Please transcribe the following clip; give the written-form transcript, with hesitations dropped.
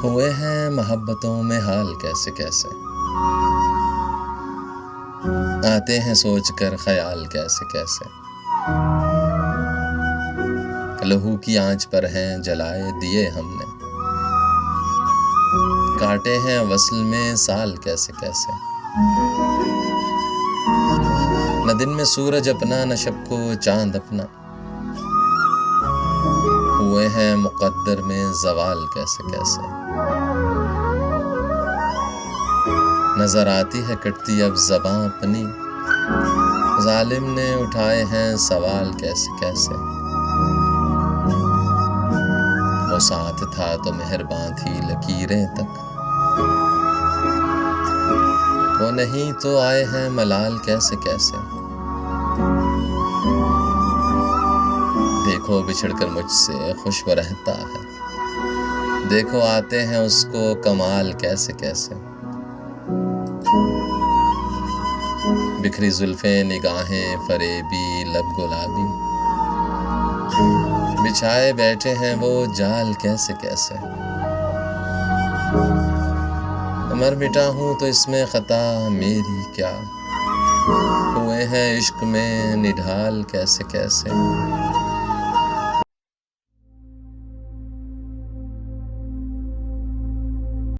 हुए हैं मोहब्बतों में हाल कैसे कैसे, आते हैं सोच कर ख्याल कैसे कैसे। लहू की आंच पर हैं जलाए दिए हमने, काटे हैं वस्ल में साल कैसे कैसे। न दिन में सूरज अपना न शब को चांद अपना, हुए हैं मुक़द्दर में ज़वाल कैसे कैसे। नज़र आती है कटती अब ज़बां अपनी, ज़ालिम ने उठाए हैं सवाल कैसे कैसे। वो साथ था तो मेहरबान थी लकीरें तक, वो नहीं तो आए हैं मलाल कैसे कैसे। देखो बिछड़कर मुझसे खुश वो रहता है, देखो आते हैं उसको कमाल कैसे कैसे। बिखरी जुल्फें निगाहें फरेबी लब गुलाबी, बिछाए बैठे हैं वो जाल कैसे कैसे। मर मिटा हूँ तो इसमें खता मेरी क्या, हुए हैं इश्क में निढाल कैसे कैसे।